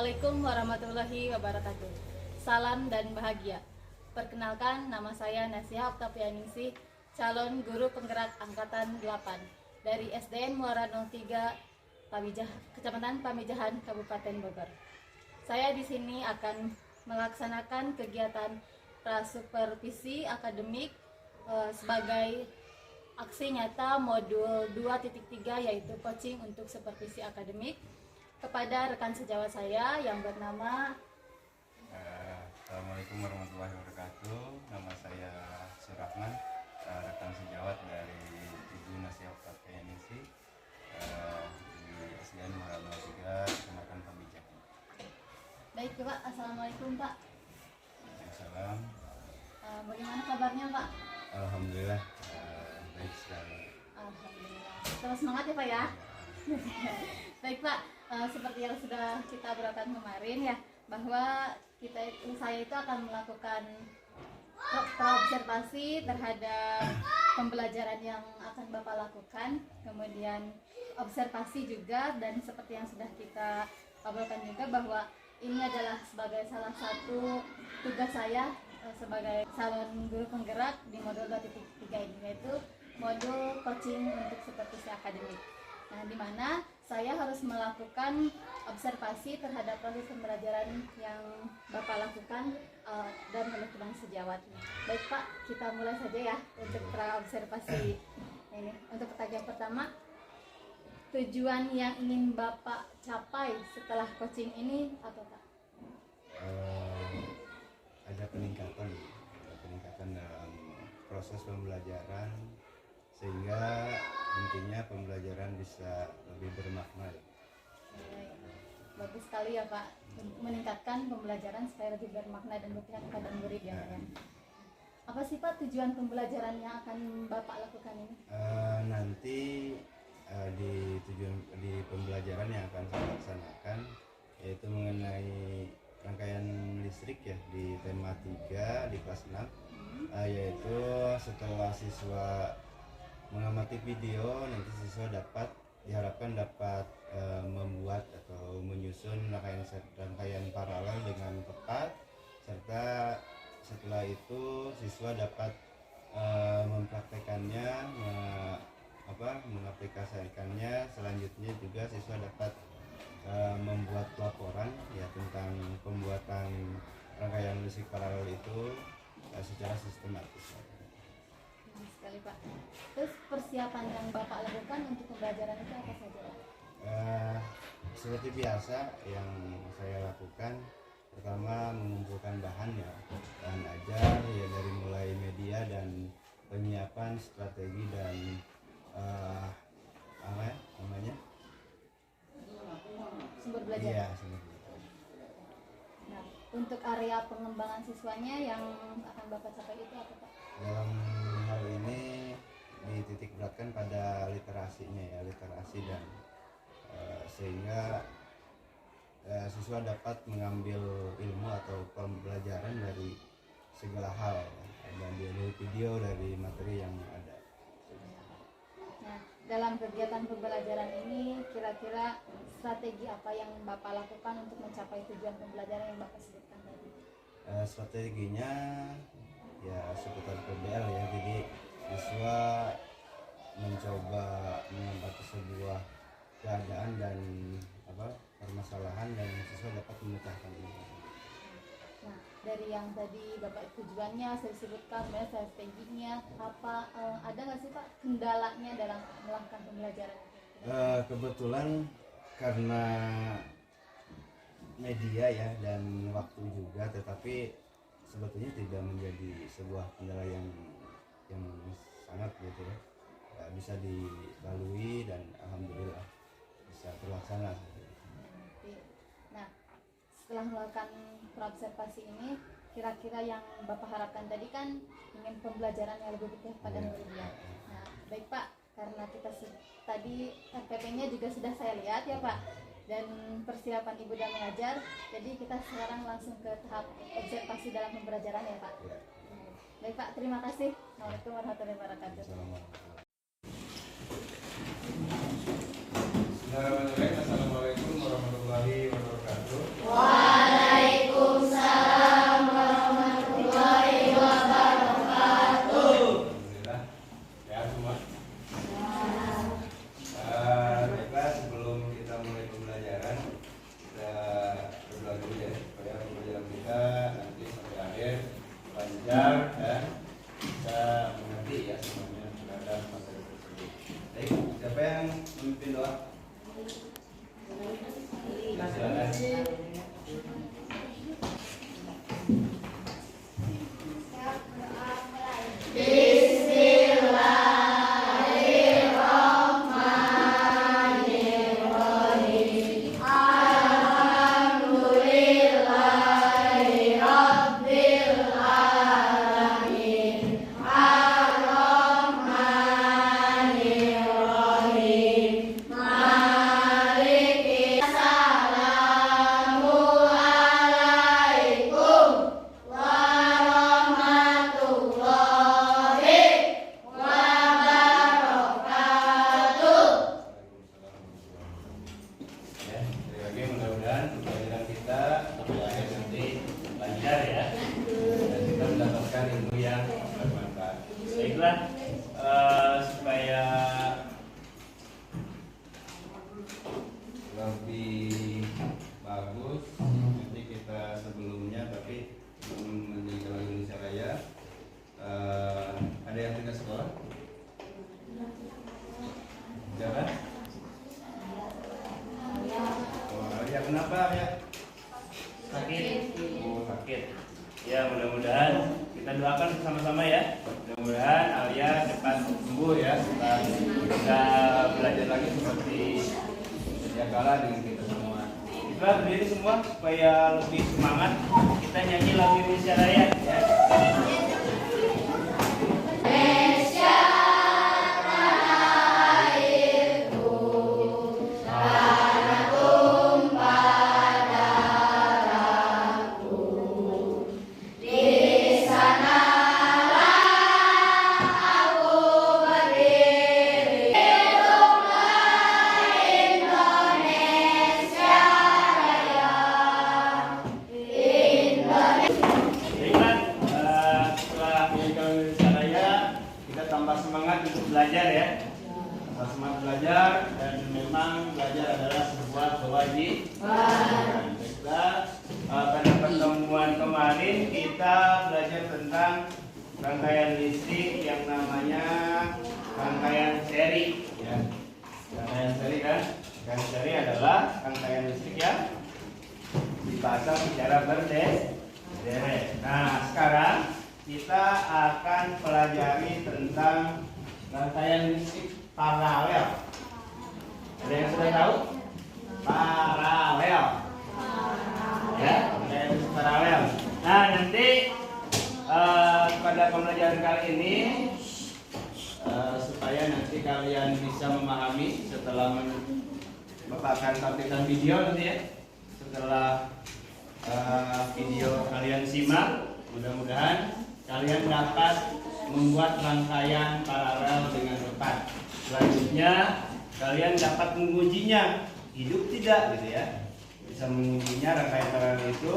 Assalamualaikum warahmatullahi wabarakatuh. Salam dan bahagia. Perkenalkan, nama saya Nasiha Oktavianingsih, calon guru penggerak angkatan 8 dari SDN Muara 03 Kecamatan Pamijahan, Kabupaten Bogor. Saya di sini akan melaksanakan kegiatan prasupervisi akademik sebagai aksi nyata modul 2.3, yaitu coaching untuk supervisi akademik kepada rekan sejawat saya yang bernama Assalamualaikum warahmatullahi wabarakatuh. Nama saya Surahman, rekan sejawat dari Ibu Nasiha Oktavianingsih di SDN Muara 03 Kecamatan Pamijahan. Baik Pak, Assalamualaikum Pak. Waalaikumsalam. Bagaimana kabarnya Pak? Alhamdulillah baik sekali. Alhamdulillah. Terus semangat ya Pak ya. Baik Pak, seperti yang sudah kita berikan kemarin ya, bahwa saya itu akan melakukan observasi terhadap pembelajaran yang akan Bapak lakukan, kemudian observasi juga, dan seperti yang sudah kita obrolkan juga bahwa ini adalah sebagai salah satu tugas saya sebagai calon guru penggerak di modul 2.3 ini, yaitu modul coaching untuk supervisi akademik. Nah, di mana saya harus melakukan observasi terhadap proses pembelajaran yang Bapak lakukan dan teman-teman sejawat. Baik Pak, kita mulai saja ya untuk pra-observasi ini. Untuk pertanyaan pertama, tujuan yang ingin Bapak capai setelah coaching ini apa Pak? Ada peningkatan dalam proses pembelajaran, sehingga intinya pembelajaran bisa lebih bermakna. Bagus sekali ya Pak, meningkatkan pembelajaran supaya lebih bermakna dan berpihak kepada murid ya. Apa sih Pak tujuan pembelajaran yang akan Bapak lakukan ini? Nanti di pembelajaran yang akan saya laksanakan, yaitu mengenai rangkaian listrik ya, di tema 3 di kelas 6, yaitu setelah siswa mengamati video, nanti siswa diharapkan dapat membuat atau menyusun rangkaian paralel dengan tepat, serta setelah itu siswa dapat mempraktekannya, mengaplikasikannya. Selanjutnya juga siswa dapat membuat laporan ya tentang pembuatan rangkaian listrik paralel itu secara sistematis. Sekali Pak. Terus persiapan yang Bapak lakukan untuk pembelajaran itu apa saja Pak? Seperti biasa yang saya lakukan, pertama mengumpulkan bahan ajar ya, dari mulai media dan penyiapan strategi dan sumber belajar. Iya, sumber belajar. Nah, untuk area pengembangan siswanya yang akan Bapak capai itu apa Pak? Dalam hal ini dititik beratkan pada literasinya ya, literasi dan sehingga siswa dapat mengambil ilmu atau pembelajaran dari segala hal dan dari video, dari materi yang ada. Nah, dalam kegiatan pembelajaran ini kira-kira strategi apa yang Bapak lakukan untuk mencapai tujuan pembelajaran yang Bapak sebutkan tadi? Strateginya ya seputar PBL ya, jadi siswa mencoba mengamati sebuah keadaan dan permasalahan, dan siswa dapat memecahkan ini. Nah, dari yang tadi Bapak tujuannya saya sebutkan, strateginya apa, ada nggak sih Pak kendalanya dalam melakukan pembelajaran? Kebetulan karena media ya dan waktu juga, tetapi sebetulnya tidak menjadi sebuah kendala yang sangat gitu ya, bisa dilalui dan alhamdulillah bisa terlaksana. Nah, setelah melakukan observasi ini, kira-kira yang Bapak harapkan tadi kan ingin pembelajaran yang lebih berpihak pada muridnya. Nah, baik Pak, karena kita tadi RPP-nya juga sudah saya lihat ya Pak, dan persiapan Ibu dan mengajar, jadi kita sekarang langsung ke tahap observasi dalam pembelajaran ya Pak. Baik Pak, terima kasih. Assalamualaikum warahmatullahi wabarakatuh. Assalamualaikum warahmatullahi wabarakatuh. lebih bagus. Nanti kita sebelumnya, tapi di Kalau Indonesia Raya ada yang tidak sekolah? Jangan? Oh, ya kenapa ya? Sakit. Oh, sakit. Ya, mudah-mudahan kita doakan bersama-sama ya. Mudah-mudahan Alia cepat sembuh ya, setelah kita belajar lagi seperti sedia kala dengan kita semua. Kita berdiri semua supaya lebih semangat. Kita nyanyi lagu Indonesia Raya ya. Tambah semangat untuk belajar ya, tambah semangat belajar, dan memang belajar adalah sebuah kewajiban. Pada pertemuan kemarin kita belajar tentang rangkaian listrik yang namanya rangkaian seri ya. Rangkaian seri kan, rangkaian seri adalah rangkaian listrik yang dipasang secara berderet. Nah, sekarang kita akan pelajari tentang rangkaian listrik paralel. Ada yang sudah tahu? Paralel. Ya, rangkaian listrik paralel. Nah, nanti pada pembelajaran kali ini supaya nanti kalian bisa memahami setelah Bapak akan tampilkan video nanti ya. Setelah video kalian simak, mudah-mudahan kalian dapat membuat rangkaian paralel dengan tepat. Selanjutnya kalian dapat mengujinya, hidup tidak gitu ya. Bisa mengujinya rangkaian paralel itu.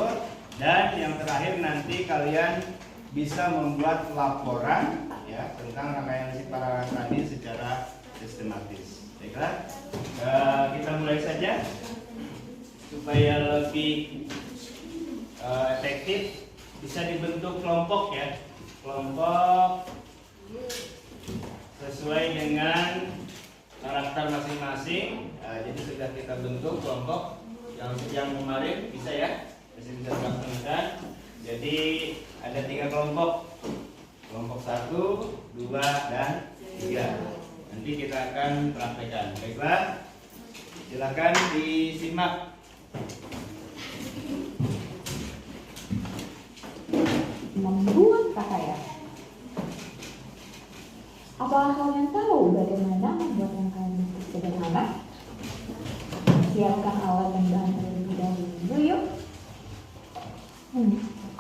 Dan yang terakhir nanti kalian bisa membuat laporan ya tentang rangkaian listrik paralel tadi secara sistematis. Baiklah, kita mulai saja supaya lebih efektif. Bisa dibentuk kelompok ya, kelompok sesuai dengan karakter masing-masing. Jadi sudah kita bentuk kelompok yang kemarin bisa ya, bisa dilaksanakan. Jadi ada 3 kelompok, kelompok 1, 2, dan 3. Nanti kita akan praktekkan. Baiklah, silakan disimak. Membuat pakaian. Apakah kalian tahu bagaimana membuat rangkaian listrik sederhana? Siapkan alat dan bahan terlebih dahulu yuk.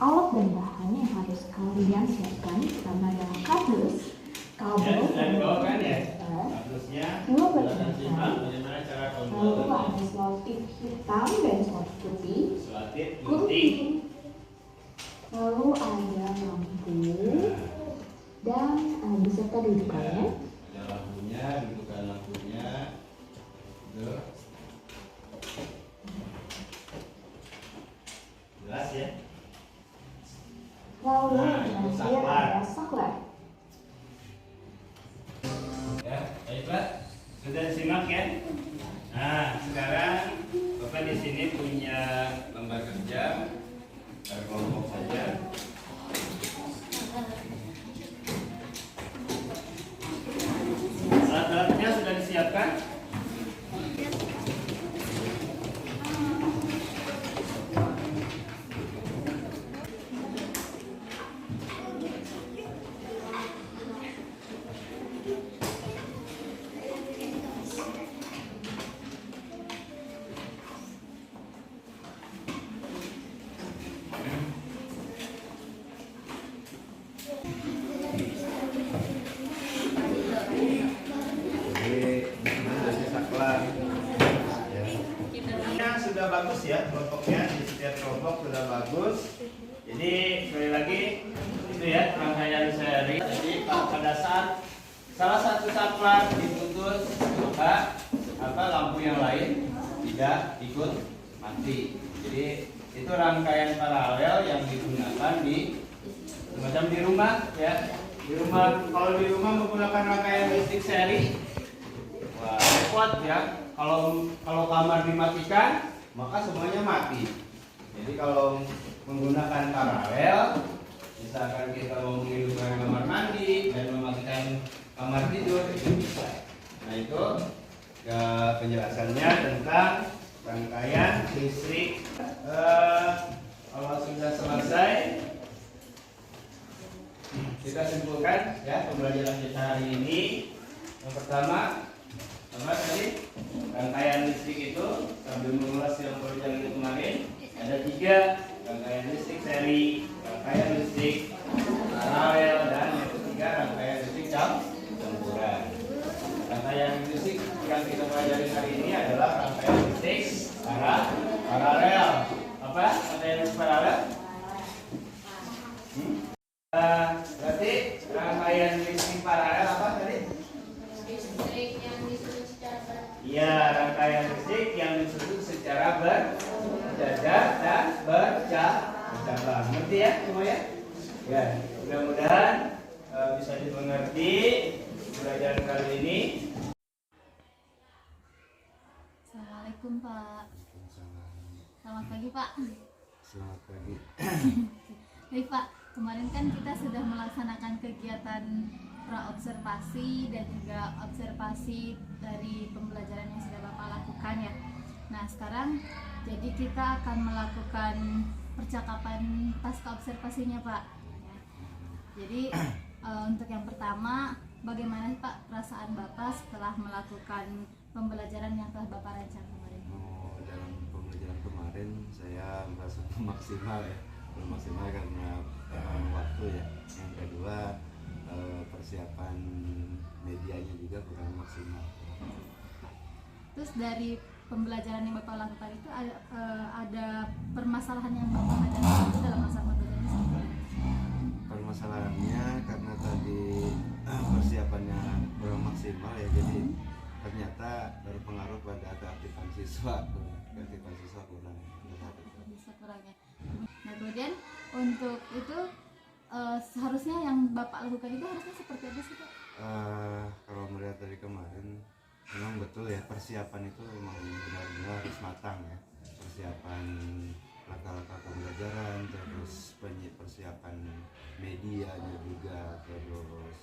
Alat dan bahan yang harus kalian siapkan pertama adalah kardus, kabel, dua bagian lalu ada selotip hitam dan selotip putih, gunting. Lalu ada lampu dan beserta dudukannya. Ada lampunya, dudukan lampunya. Tuh. Jelas ya? Lalu terakhir ada saklar. Ya, baiklah. Sudah disimak ya? Nah, sekarang Bapak di sini punya lembar kerja. Kelompok saja. Alat-alatnya sudah disiapkan. Sudah bagus ya kelompoknya, di setiap kelompok sudah bagus. Jadi sekali lagi itu ya rangkaian seri. Jadi pada saat salah satu saklar diputus, maka lampu yang lain tidak ikut mati. Jadi itu rangkaian paralel yang digunakan di semacam di rumah ya. Di rumah, kalau di rumah menggunakan rangkaian listrik seri, wah repot ya. Kalau kamar dimatikan, maka semuanya mati. Jadi kalau menggunakan paralel, misalkan kita mau menghidupkan kamar mandi dan mematikan kamar tidur, itu bisa. Nah itu ya, penjelasannya tentang rangkaian listrik. Kalau sudah selesai, kita simpulkan ya pembelajaran kita hari ini. Yang pertama, apa tadi? Rangkaian listrik itu sambil mengulas yang pelajaran kemarin ada 3 rangkaian listrik seri, rangkaian listrik paralel, dan yang ketiga rangkaian listrik campuran. Rangkaian listrik yang kita pelajari hari ini adalah rangkaian listrik paralel. Apa rangkaian listrik paralel? Berarti rangkaian listrik paralel apa tadi? Listrik yang disusun secara Iya, rangkaian listrik yang disusun secara berjajar dan bercabang. Ngerti ya semua ya? Ya, mudah-mudahan bisa dimengerti pelajaran kali ini. Assalamualaikum Pak. Selamat pagi Pak. Selamat pagi. Baik Pak, kemarin kan kita sudah melaksanakan kegiatan praobservasi dan juga observasi dari pembelajaran yang sudah Bapak lakukan ya. Nah sekarang jadi kita akan melakukan percakapan pasca observasinya Pak. Jadi untuk yang pertama, bagaimana Pak perasaan Bapak setelah melakukan pembelajaran yang telah Bapak rancang kemarin? Dalam pembelajaran kemarin saya merasa maksimal ya, belum maksimal karena waktu ya. Yang kedua persiapan medianya juga kurang maksimal. Terus dari pembelajaran yang Bapak lakukan itu ada permasalahan yang Bapak hadapi itu dalam masa pembelajaran ini? Permasalahannya karena tadi persiapannya kurang maksimal ya, jadi ternyata berpengaruh pada keaktifan siswa kurang. Bisa kurangnya. Nah kemudian untuk itu seharusnya yang Bapak lakukan itu harusnya seperti apa sih Pak? Kalau melihat dari kemarin memang betul ya, persiapan itu memang benar-benar harus matang ya. Persiapan langkah-langkah pembelajaran, terus persiapan medianya juga, terus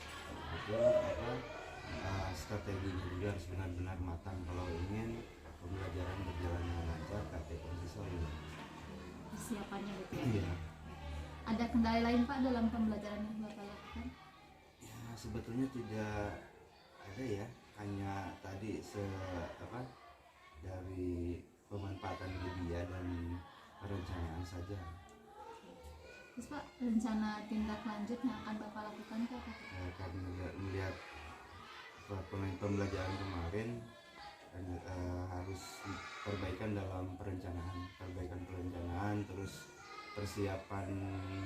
strateginya juga harus benar-benar matang kalau ingin pembelajaran berjalan dengan lancar, keaktifan siswa juga. Persiapannya gitu ya? Iya. Ada kendala lain Pak dalam pembelajaran yang Bapak lakukan? Ya sebetulnya tidak ada ya, hanya tadi dari pemanfaatan media dan perencanaan saja. Terus Pak, rencana tindak lanjut yang akan Bapak lakukan itu apa? Karena melihat pembelajaran kemarin harus perbaikan dalam perencanaan, terus persiapan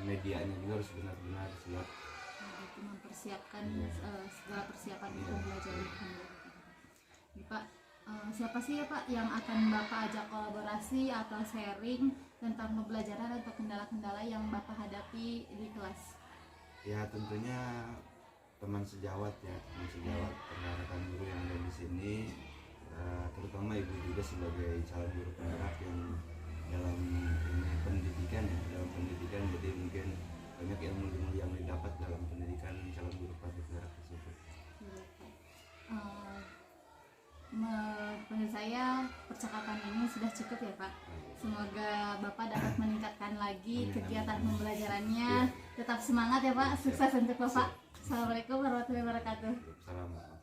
medianya juga harus benar-benar siap. Jadi mempersiapkan segala persiapan Iya. untuk belajar ini. Pak, siapa sih ya Pak yang akan Bapak ajak kolaborasi atau sharing tentang pembelajaran atau kendala-kendala yang Bapak hadapi di kelas? Ya tentunya teman sejawat rekan guru yang ada di sini, terutama ibu juga sebagai calon guru penggerak yang dalam pendidikan, jadi mungkin banyak ilmu-ilmu yang didapat dalam pendidikan calon guru penggerak tersebut. Menurut saya percakapan ini sudah cukup ya Pak. Semoga Bapak dapat meningkatkan lagi kegiatan pembelajarannya. Tetap semangat ya Pak. Sukses untuk Bapak. Assalamualaikum warahmatullahi wabarakatuh. Salam.